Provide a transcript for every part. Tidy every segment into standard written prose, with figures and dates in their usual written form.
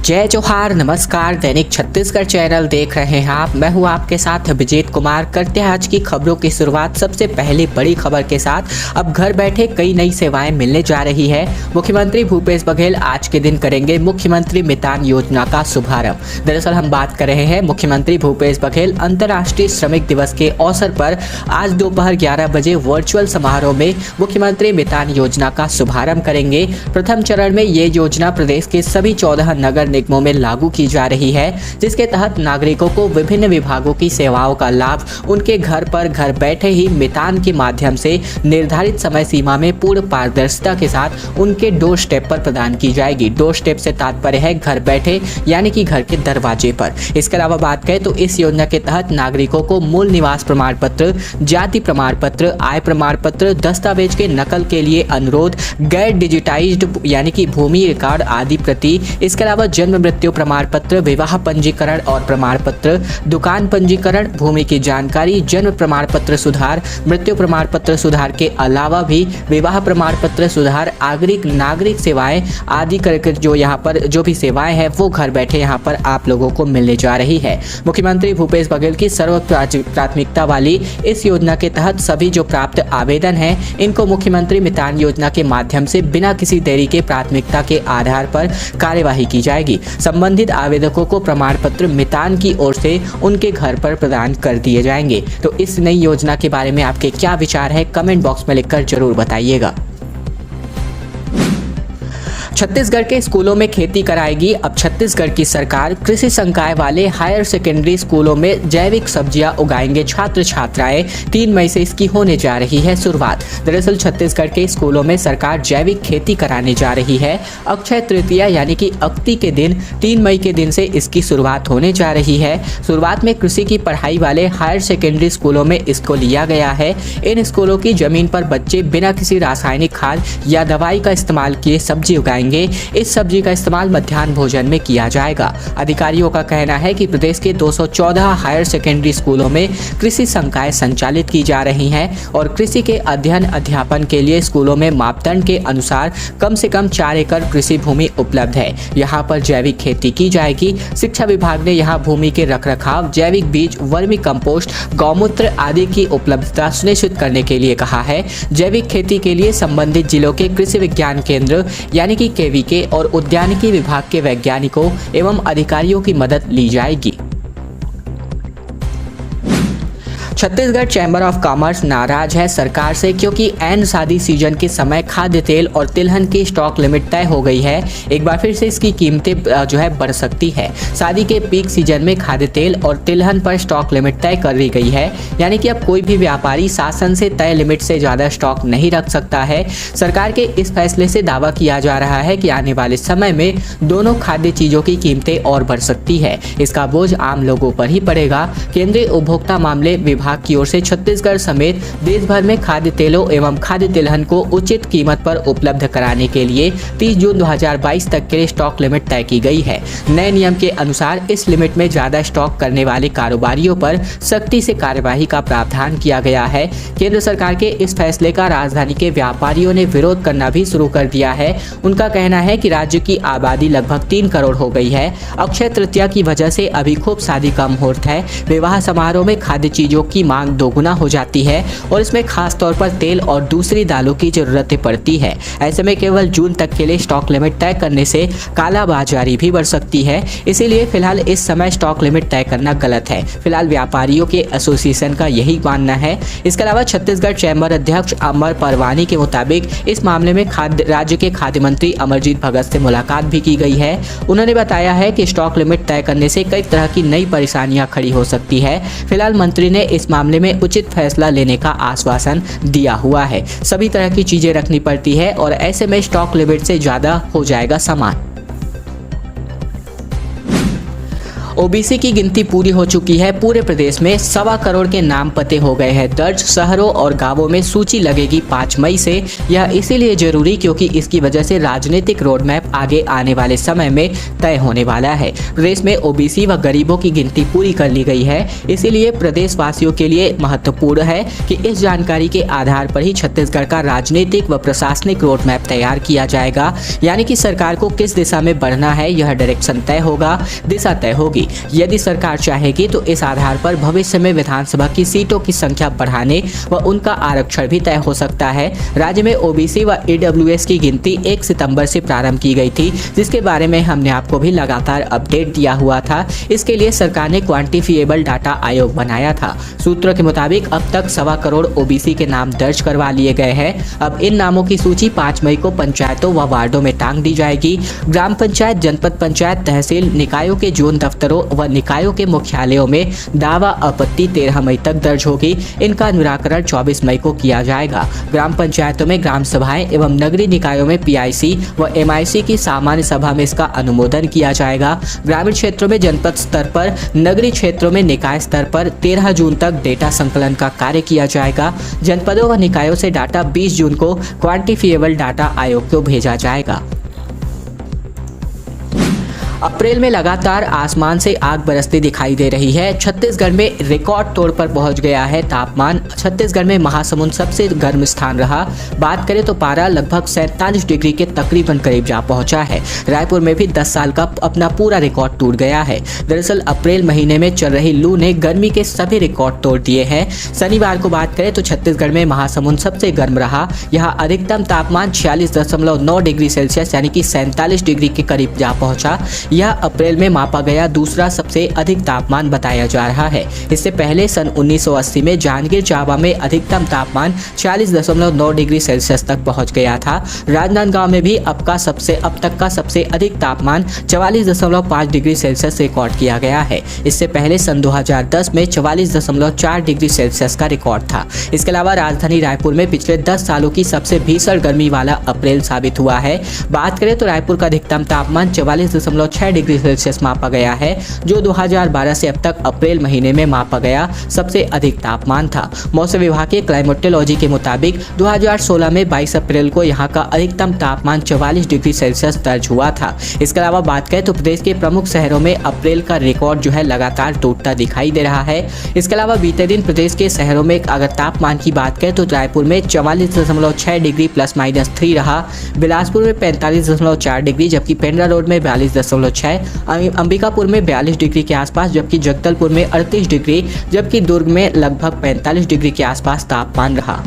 जय जोहार, नमस्कार। दैनिक छत्तीसगढ़ चैनल देख रहे हैं आप। मैं हूं आपके साथ अभिजीत कुमार। करते हैं आज की खबरों की शुरुआत सबसे पहले बड़ी खबर के साथ। अब घर बैठे कई नई सेवाएं मिलने जा रही है। मुख्यमंत्री भूपेश बघेल आज के दिन करेंगे मुख्यमंत्री मितान योजना का शुभारंभ। दरअसल हम बात कर रहे हैं मुख्यमंत्री भूपेश बघेल अंतर्राष्ट्रीय श्रमिक दिवस के अवसर पर आज दोपहर 11 बजे वर्चुअल समारोह में मुख्यमंत्री मितान योजना का शुभारंभ करेंगे। प्रथम चरण में ये योजना प्रदेश के सभी 14 नगर निगमों में लागू की जा रही है, जिसके तहत नागरिकों को विभिन्न विभागों की सेवाओं का लाभ उनके घर पर घर बैठे ही मितान के माध्यम से निर्धारित समय सीमा में पूर्ण पारदर्शिता के साथ उनके डोर स्टेप पर प्रदान की जाएगी। डोर स्टेप से तात्पर्य है घर बैठे, यानी कि घर के दरवाजे पर। इसके अलावा बात करें तो इस योजना के तहत नागरिकों को मूल निवास प्रमाण पत्र, जाति प्रमाण पत्र, आय प्रमाण पत्र, दस्तावेज के नकल के लिए अनुरोध, गैर डिजिटाइज्ड यानी कि भूमि रिकॉर्ड आदि प्रति, इसके अलावा जन्म मृत्यु प्रमाण पत्र, विवाह पंजीकरण और प्रमाण पत्र, दुकान पंजीकरण, भूमि की जानकारी, जन्म प्रमाण पत्र सुधार, मृत्यु प्रमाण पत्र सुधार के अलावा भी विवाह प्रमाण पत्र सुधार, नागरिक सेवाएं आदि करके जो यहाँ पर जो भी सेवाएं हैं वो घर बैठे यहाँ पर आप लोगों को मिलने जा रही है। मुख्यमंत्री भूपेश बघेल की सर्व प्राथमिकता वाली इस योजना के तहत सभी जो प्राप्त आवेदन हैं इनको मुख्यमंत्री मितान योजना के माध्यम से बिना किसी देरी के प्राथमिकता के आधार पर कार्यवाही की जाएगी। संबंधित आवेदकों को प्रमाण पत्र मितान की ओर से उनके घर पर प्रदान कर दिए जाएंगे। तो इस नई योजना के बारे में आपके क्या विचार है, कमेंट बॉक्स में लिखकर जरूर बताइएगा। छत्तीसगढ़ के स्कूलों में खेती कराएगी अब छत्तीसगढ़ की सरकार। कृषि संकाय वाले हायर सेकेंडरी स्कूलों में जैविक सब्जियां उगाएंगे छात्र छात्राएं। 3 मई से इसकी होने जा रही है शुरुआत। दरअसल छत्तीसगढ़ के स्कूलों में सरकार जैविक खेती कराने जा रही है। अक्षय तृतीया यानी कि अक्ति के दिन 3 मई के दिन से इसकी शुरुआत होने जा रही है। शुरुआत में कृषि की पढ़ाई वाले हायर सेकेंडरी स्कूलों में इसको लिया गया है। इन स्कूलों की जमीन पर बच्चे बिना किसी रासायनिक खाद या दवाई का इस्तेमाल किए सब्जी उगाएंगे। इस सब्जी का इस्तेमाल मध्याह्न भोजन में किया जाएगा। अधिकारियों का कहना है कि प्रदेश के 214 हायर सेकेंडरी स्कूलों में कृषि संकाय संचालित की जा रही हैं और कृषि के अध्ययन अध्यापन के लिए स्कूलों में मापदंड के अनुसार कम से कम 4 एकड़ कृषि भूमि उपलब्ध है। यहाँ पर जैविक खेती की जाएगी। शिक्षा विभाग ने यहाँ भूमि के रखरखाव, जैविक बीज, वर्मी कंपोस्ट, गौमूत्र आदि की उपलब्धता सुनिश्चित करने के लिए कहा है। जैविक खेती के लिए संबंधित जिलों के कृषि विज्ञान केंद्र यानी कि केवीके और उद्यानिकी विभाग के वैज्ञानिकों एवं अधिकारियों की मदद ली जाएगी। छत्तीसगढ़ चैम्बर ऑफ कॉमर्स नाराज है सरकार से, क्योंकि ऐन शादी सीजन के समय खाद्य तेल और तिलहन की स्टॉक लिमिट तय हो गई है। एक बार फिर से इसकी कीमतें जो है बढ़ सकती है। शादी के पीक सीजन में खाद्य तेल और तिलहन पर स्टॉक लिमिट तय कर दी गई है, यानी कि अब कोई भी व्यापारी शासन से तय लिमिट से ज़्यादा स्टॉक नहीं रख सकता है। सरकार के इस फैसले से दावा किया जा रहा है कि आने वाले समय में दोनों खाद्य चीज़ों की कीमतें और बढ़ सकती है। इसका बोझ आम लोगों पर ही पड़ेगा। केंद्रीय उपभोक्ता मामले विभाग की ओर से छत्तीसगढ़ समेत देश भर में खाद्य तेलों एवं खाद्य तिलहन को उचित कीमत पर उपलब्ध कराने के लिए 30 जून 2022 तक के लिए स्टॉक लिमिट तय की गई है। नए नियम के अनुसार इस लिमिट में ज्यादा स्टॉक करने वाले कारोबारियों पर सख्ती से कार्यवाही का प्रावधान किया गया है। केंद्र सरकार के इस फैसले का राजधानी के व्यापारियों ने विरोध करना भी शुरू कर दिया है। उनका कहना है कि राज्य की आबादी लगभग 3 करोड़ हो गई है। अक्षय तृतीया की वजह से अभी खूब शादी कम होता है। विवाह समारोह में खाद्य चीजों की मांग दोगुना हो जाती है और इसमें खास तौर पर तेल और दूसरी दालों की जरूरतें पड़ती है। ऐसे में केवल जून तक के लिए स्टॉक लिमिट तय करने से कालाबाजारी भी बढ़ सकती है। इसीलिए फिलहाल इस समय स्टॉक लिमिट तय करना गलत है। फिलहाल व्यापारियों के एसोसिएशन का यही मानना है। इसके अलावा छत्तीसगढ़ चैम्बर अध्यक्ष अमर परवानी के मुताबिक इस मामले में राज्य के खाद्य मंत्री अमरजीत भगत से मुलाकात भी की गई है। उन्होंने बताया है कि स्टॉक लिमिट तय करने से कई तरह की नई परेशानियां खड़ी हो सकती है। फिलहाल मंत्री ने इस मामले में उचित फैसला लेने का आश्वासन दिया हुआ है। सभी तरह की चीजें रखनी पड़ती है और ऐसे में स्टॉक लिमिट से ज्यादा हो जाएगा सामान। ओबीसी की गिनती पूरी हो चुकी है। पूरे प्रदेश में 1.25 करोड़ के नाम पते हो गए हैं दर्ज। शहरों और गांवों में सूची लगेगी 5 मई से। यह इसीलिए जरूरी क्योंकि इसकी वजह से राजनीतिक रोड मैप आगे आने वाले समय में तय होने वाला है। प्रदेश में ओबीसी व गरीबों की गिनती पूरी कर ली गई है। इसीलिए प्रदेश वासियों के लिए महत्वपूर्ण है कि इस जानकारी के आधार पर ही छत्तीसगढ़ का राजनीतिक व प्रशासनिक रोड मैप तैयार किया जाएगा। यानी कि सरकार को किस दिशा में बढ़ना है, यह डायरेक्शन तय होगा, दिशा तय होगी। यदि सरकार चाहेगी तो इस आधार पर भविष्य में विधानसभा की सीटों की संख्या बढ़ाने व उनका आरक्षण भी तय हो सकता है। राज्य में ओबीसी व ईडब्ल्यूएस की गिनती 1 सितंबर से प्रारंभ की गई थी, जिसके बारे में हमने आपको भी लगातार अपडेट दिया हुआ था। इसके लिए सरकार ने क्वांटिफिएबल डाटा आयोग बनाया था। सूत्रों के मुताबिक अब तक 1.25 करोड़ ओबीसी के नाम दर्ज करवा लिए गए हैं। अब इन नामों की सूची 5 मई को पंचायतों व वार्डों में टांग दी जाएगी। ग्राम पंचायत, जनपद पंचायत, तहसील, निकायों के जोन दफ्तरों व निकायों के मुख्यालयों में दावा आपत्ति 13 मई तक दर्ज होगी। इनका निराकरण 24 मई को किया जाएगा। ग्राम पंचायतों में ग्राम सभाएं एवं नगरीय निकायों में पीआईसी व एमआईसी की सामान्य सभा में इसका अनुमोदन किया जाएगा। ग्रामीण क्षेत्रों में जनपद स्तर पर, नगरीय क्षेत्रों में निकाय स्तर पर 13 जून तक डेटा संकलन का कार्य किया जाएगा। जनपदों व निकायों से डाटा 20 जून को क्वांटिफिएबल डाटा आयोग को भेजा जाएगा। अप्रैल में लगातार आसमान से आग बरसती दिखाई दे रही है। छत्तीसगढ़ में रिकॉर्ड तौर पर पहुंच गया है तापमान। छत्तीसगढ़ में महासमुंद सबसे गर्म स्थान रहा। बात करें तो पारा लगभग 47 डिग्री के तकरीबन करीब जा पहुंचा है। रायपुर में भी 10 साल का अपना पूरा रिकॉर्ड टूट गया है। दरअसल अप्रैल महीने में चल रही लू ने गर्मी के सभी रिकॉर्ड तोड़ दिए हैं। शनिवार को बात करें तो छत्तीसगढ़ में महासमुंद सबसे गर्म रहा। यहाँ अधिकतम तापमान 46.9 डिग्री सेल्सियस यानी कि 47 डिग्री के करीब जा पहुंचा। यह अप्रैल में मापा गया दूसरा सबसे अधिक तापमान बताया जा रहा है। इससे पहले सन 1980 में जांजगीर चांपा में अधिकतम तापमान 40.9 डिग्री सेल्सियस तक पहुंच गया था। राजनांदगांव में भी अब तक का सबसे अधिक तापमान 44.5 डिग्री सेल्सियस रिकॉर्ड किया गया है। इससे पहले सन 2010 में 44.4 डिग्री सेल्सियस का रिकॉर्ड था। इसके अलावा राजधानी रायपुर में पिछले 10 सालों की सबसे भीषण गर्मी वाला अप्रैल साबित हुआ है। बात करें तो रायपुर का अधिकतम तापमान 44.6 डिग्री सेल्सियस मापा गया है, जो 2012 से अब तक अप्रैल महीने में मापा गया सबसे अधिक तापमान था। मौसम विभाग के क्लाइमेटोलॉजी के मुताबिक 2016 में 22 अप्रैल को यहां का अधिकतम तापमान 44 डिग्री सेल्सियस दर्ज हुआ था। इसके अलावा बात करें तो प्रदेश के प्रमुख शहरों में अप्रैल का रिकॉर्ड जो है लगातार टूटता दिखाई दे रहा है। इसके अलावा बीते दिन प्रदेश के शहरों में अगर तापमान की बात करें तो रायपुर में 44.6 डिग्री +-3 रहा। बिलासपुर में 45.4 डिग्री, जबकि पेंड्रा रोड में 42.6, अंबिकापुर में 42 डिग्री के आसपास, जबकि जगदलपुर में 38 डिग्री, जबकि दुर्ग में लगभग 45 डिग्री के आसपास तापमान रहा।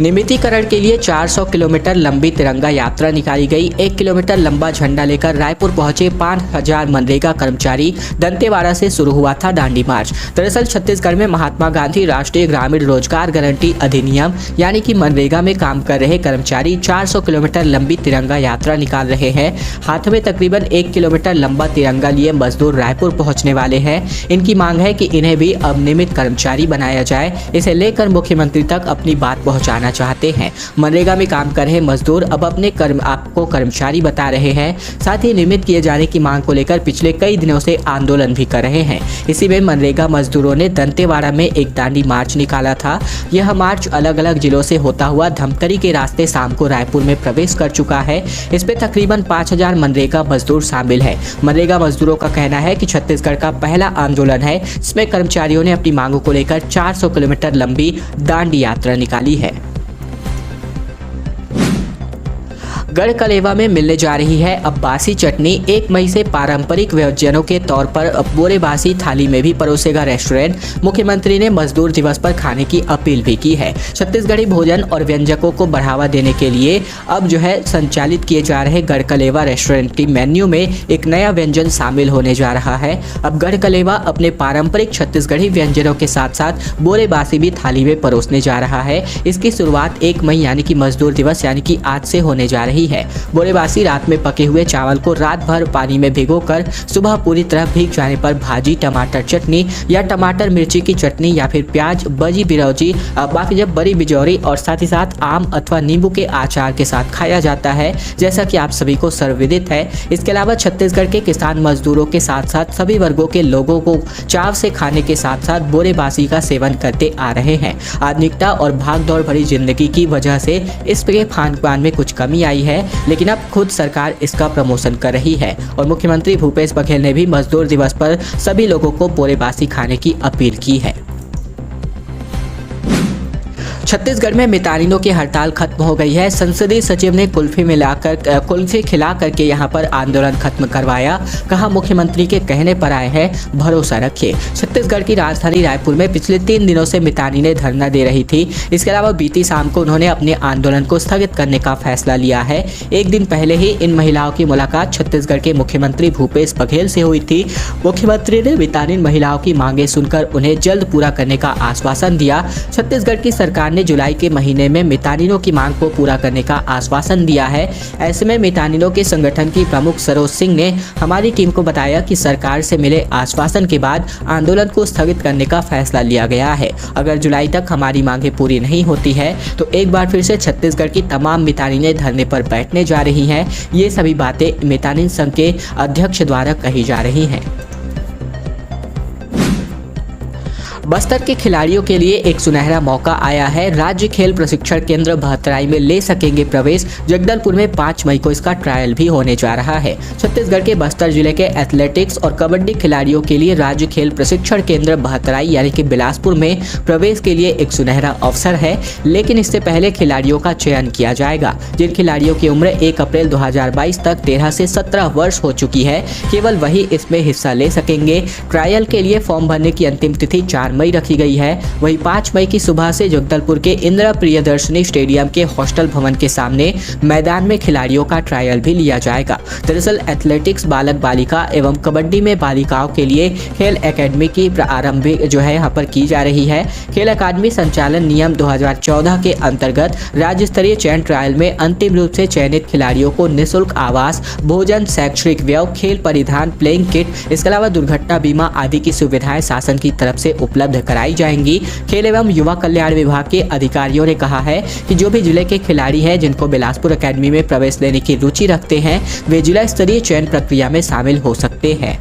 नियमितीकरण के लिए 400 किलोमीटर लंबी तिरंगा यात्रा निकाली गई। 1 किलोमीटर लंबा झंडा लेकर रायपुर पहुंचे 5000 मनरेगा कर्मचारी। दंतेवाड़ा से शुरू हुआ था दांडी मार्च। दरअसल छत्तीसगढ़ में महात्मा गांधी राष्ट्रीय ग्रामीण रोजगार गारंटी अधिनियम यानी कि मनरेगा में काम कर रहे कर्मचारी 400 किलोमीटर लंबी तिरंगा यात्रा निकाल रहे हैं। हाथ में तकरीबन 1 किलोमीटर लंबा तिरंगा लिए मजदूर रायपुर पहुँचने वाले हैं। इनकी मांग है कि इन्हें भी अब नियमित कर्मचारी बनाया जाए। इसे लेकर मुख्यमंत्री तक अपनी बात पहुँचाना चाहते हैं। मनरेगा में काम कर रहे मजदूर अब अपने आपको कर्मचारी बता रहे हैं। साथ ही नियमित किए जाने की मांग को लेकर पिछले कई दिनों से आंदोलन भी कर रहे हैं। इसी में मनरेगा मजदूरों ने दंतेवाड़ा में एक दांडी मार्च निकाला था। यह मार्च अलग अलग जिलों से होता हुआ धमतरी के रास्ते शाम को रायपुर में प्रवेश कर चुका है। इस पे तकरीबन 5000 मनरेगा मजदूर शामिल है। मनरेगा मजदूरों का कहना है कि छत्तीसगढ़ का पहला आंदोलन है जिसमें कर्मचारियों ने अपनी मांगों को लेकर 400 किलोमीटर लंबी दांडी यात्रा निकाली है। गढ़कलेवा में मिलने जा रही है अब बासी चटनी। 1 मई से पारंपरिक व्यंजनों के तौर पर अब बोरेबासी थाली में भी परोसेगा रेस्टोरेंट। मुख्यमंत्री ने मजदूर दिवस पर खाने की अपील भी की है। छत्तीसगढ़ी भोजन और व्यंजकों को बढ़ावा देने के लिए अब जो है संचालित किए जा रहे गढ़कलेवा रेस्टोरेंट की मेन्यू में एक नया व्यंजन शामिल होने जा रहा है। अब गढ़कलेवा अपने पारंपरिक छत्तीसगढ़ी व्यंजनों के साथ साथ बोरेबासी भी थाली में परोसने जा रहा है। इसकी शुरुआत 1 मई यानी कि मजदूर दिवस यानी कि आज से होने जा रही रही है। बोरेबासी रात में पके हुए चावल को रात भर पानी में भिगोकर सुबह पूरी तरह भीग जाने पर भाजी, टमाटर चटनी या टमाटर मिर्ची की चटनी या फिर प्याज, बजी बिरौजी, बाकी जब बड़ी बिजौरी और साथ ही साथ आम अथवा नींबू के अचार के साथ खाया जाता है, जैसा कि आप सभी को सर्वविदित है। इसके अलावा छत्तीसगढ़ के किसान मजदूरों के साथ साथ सभी वर्गों के लोगों को चाव से खाने के साथ साथ बोरेबासी का सेवन करते आ रहे हैं। आधुनिकता और भागदौड़ भरी जिंदगी की वजह से इसके खान-पान में कुछ कमी आई है, लेकिन अब खुद सरकार इसका प्रमोशन कर रही है और मुख्यमंत्री भूपेश बघेल ने भी मजदूर दिवस पर सभी लोगों को बोरेबासी खाने की अपील की है। छत्तीसगढ़ में मितानिनों की हड़ताल खत्म हो गई है। संसदीय सचिव ने कुल्फी खिला करके यहां पर आंदोलन खत्म करवाया। कहा, मुख्यमंत्री के कहने पर आए हैं, भरोसा रखिए। छत्तीसगढ़ की राजधानी रायपुर में पिछले 3 दिनों से मितानिनें धरना दे रही थी। इसके अलावा बीती शाम को उन्होंने अपने आंदोलन को स्थगित करने का फैसला लिया है। एक दिन पहले ही इन महिलाओं की मुलाकात छत्तीसगढ़ के मुख्यमंत्री भूपेश बघेल से हुई थी। मुख्यमंत्री ने मितानिन महिलाओं की मांगे सुनकर उन्हें जल्द पूरा करने का आश्वासन दिया। छत्तीसगढ़ की सरकार ने जुलाई के महीने में मितानिनों की मांग को पूरा करने का आश्वासन दिया है। ऐसे में मितानिनों के संगठन की प्रमुख सरोज सिंह ने हमारी टीम को बताया कि सरकार से मिले आश्वासन के बाद आंदोलन को स्थगित करने का फैसला लिया गया है। अगर जुलाई तक हमारी मांगे पूरी नहीं होती है तो एक बार फिर से छत्तीसगढ़ की तमाम मितानिनें धरने पर बैठने जा रही हैं। ये सभी बातें मितानिन संघ के अध्यक्ष द्वारा कही जा रही हैं। बस्तर के खिलाड़ियों के लिए एक सुनहरा मौका आया है। राज्य खेल प्रशिक्षण केंद्र बहतराई में ले सकेंगे प्रवेश। जगदलपुर में 5 मई को इसका ट्रायल भी होने जा रहा है। छत्तीसगढ़ के बस्तर जिले के एथलेटिक्स और कबड्डी खिलाड़ियों के लिए राज्य खेल प्रशिक्षण केंद्र बहतराई यानी कि बिलासपुर में प्रवेश के लिए एक सुनहरा अवसर है, लेकिन इससे पहले खिलाड़ियों का चयन किया जाएगा। जिन खिलाड़ियों की उम्र 1 अप्रैल 2022 तक 13 से 17 वर्ष हो चुकी है, केवल वही इसमें हिस्सा ले सकेंगे। ट्रायल के लिए फॉर्म भरने की अंतिम तिथि 4 मई रखी गई है। वहीं 5 मई की सुबह से जगदलपुर के इंदिरा प्रियदर्शनी स्टेडियम के हॉस्टल भवन के सामने मैदान में खिलाड़ियों का ट्रायल भी लिया जाएगा। दरअसल एथलेटिक्स बालक बालिका एवं कबड्डी में बालिकाओं के लिए खेल एकेडमी की प्रारंभ जो है यहाँ पर की जा रही है। खेल अकादमी संचालन नियम 2014 के अंतर्गत राज्य स्तरीय चयन ट्रायल में अंतिम रूप से चयनित खिलाड़ियों को निःशुल्क आवास, भोजन, शैक्षणिक व्यय, खेल परिधान, प्लेइंग किट, इसके अलावा दुर्घटना बीमा आदि की सुविधाएं शासन की तरफ से उपलब्ध कराई जाएंगी। खेल एवं युवा कल्याण विभाग के अधिकारियों ने कहा है कि जो भी जिले के खिलाड़ी हैं जिनको बिलासपुर एकेडमी में प्रवेश लेने की रुचि रखते हैं, वे जिला स्तरीय चयन प्रक्रिया में शामिल हो सकते हैं।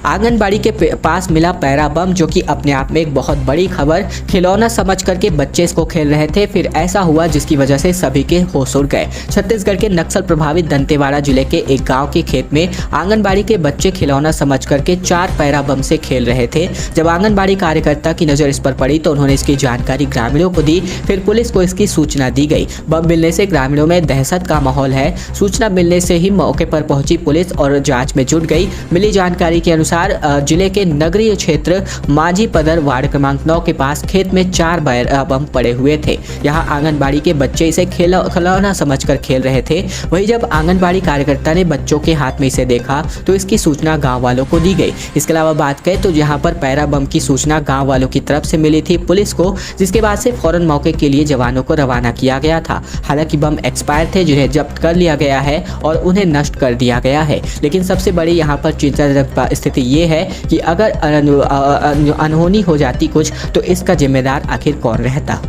आंगनबाड़ी के पास मिला पैरा बम, जो कि अपने आप में एक बहुत बड़ी खबर। खिलौना समझ करके बच्चे इसको खेल रहे थे, फिर ऐसा हुआ जिसकी वजह से सभी के होश उड़ गए। छत्तीसगढ़ के नक्सल प्रभावित दंतेवाड़ा जिले के एक गांव के खेत में आंगनबाड़ी के बच्चे खिलौना समझ करके 4 पैरा बम से खेल रहे थे। जब आंगनबाड़ी कार्यकर्ता की नजर इस पर पड़ी तो उन्होंने इसकी जानकारी ग्रामीणों को दी। फिर पुलिस को इसकी सूचना दी गई। बम मिलने से ग्रामीणों में दहशत का माहौल है। सूचना मिलने से ही मौके पर पहुंची पुलिस और जाँच में जुट गई। मिली जानकारी के अनुसार जिले के नगरीय क्षेत्र माझी पदर वार्ड क्रमांक 9 के पास खेत में 4 पैरा बम पड़े हुए थे। यहाँ आंगनबाड़ी के बच्चे इसे खिलौना समझकर खेल रहे थे। वहीं जब आंगनबाड़ी कार्यकर्ता ने बच्चों के हाथ में इसे देखा तो इसकी सूचना गांव वालों को दी गई। इसके अलावा बात करें तो यहाँ पर पैरा बम की सूचना गांव वालों की तरफ से मिली थी पुलिस को, जिसके बाद से फौरन मौके के लिए जवानों को रवाना किया गया था। हालांकि बम एक्सपायर थे, जिन्हें जब्त कर लिया गया है और उन्हें नष्ट कर दिया गया है। लेकिन सबसे बड़ी यहाँ पर चिंताजनक स्थिति ये है कि अगर अनहोनी हो जाती कुछ तो इसका जिम्मेदार आखिर कौन रहता।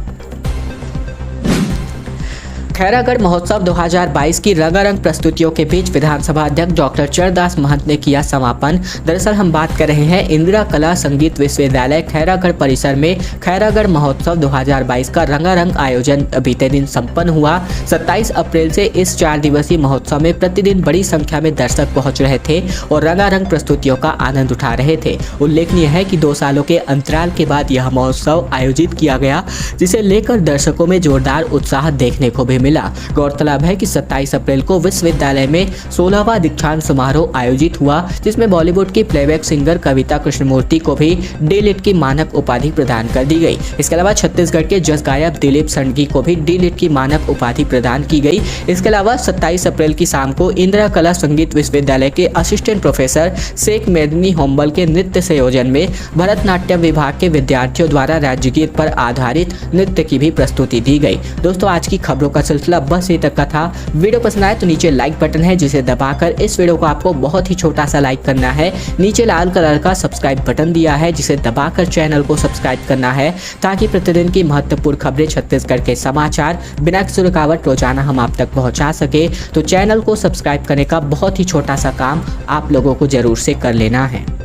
खैरागढ़ महोत्सव 2022 की रंगारंग प्रस्तुतियों के बीच विधानसभा अध्यक्ष डॉक्टर चरणदास महंत ने किया समापन। दरअसल हम बात कर रहे हैं इंदिरा कला संगीत विश्वविद्यालय खैरागढ़ परिसर में खैरागढ़ महोत्सव 2022 का रंगारंग आयोजन बीते दिन संपन्न हुआ। 27 अप्रैल से इस 4 दिवसीय महोत्सव में प्रतिदिन बड़ी संख्या में दर्शक पहुंच रहे थे और रंगारंग प्रस्तुतियों का आनंद उठा रहे थे। उल्लेखनीय है कि 2 सालों के अंतराल के बाद यह महोत्सव आयोजित किया गया, जिसे लेकर दर्शकों में जोरदार उत्साह देखने को भी मिला। गौरतलब है कि 27 अप्रैल को विश्वविद्यालय में 16वां दीक्षांत समारोह आयोजित हुआ, जिसमें बॉलीवुड की प्लेबैक सिंगर कविता कृष्णमूर्ति को भी डी.लिट की मानक उपाधि प्रदान कर दी गई। इसके अलावा छत्तीसगढ़ के जस गायक दिलीप संडगी को भी डी.लिट की मानक उपाधि प्रदान की गई। इसके अलावा 27 अप्रैल की शाम को इंदिरा कला संगीत विश्वविद्यालय के असिस्टेंट प्रोफेसर शेख मेदनी होम्बल के नृत्य संयोजन में भरतनाट्यम विभाग के विद्यार्थियों द्वारा राज्य गीत पर आधारित नृत्य की भी प्रस्तुति दी गई। दोस्तों, आज की खबरों का सिलसिला बस ये तक का था। वीडियो पसंद आए तो नीचे लाइक बटन है, जिसे दबाकर इस वीडियो को आपको बहुत ही छोटा सा लाइक करना है। नीचे लाल कलर का सब्सक्राइब बटन दिया है, जिसे दबाकर चैनल को सब्सक्राइब करना है, ताकि प्रतिदिन की महत्वपूर्ण खबरें, छत्तीसगढ़ के समाचार बिना किसी रुकावट रोजाना हम आप तक पहुंचा सके। तो चैनल को सब्सक्राइब करने का बहुत ही छोटा सा काम आप लोगों को जरूर से कर लेना है।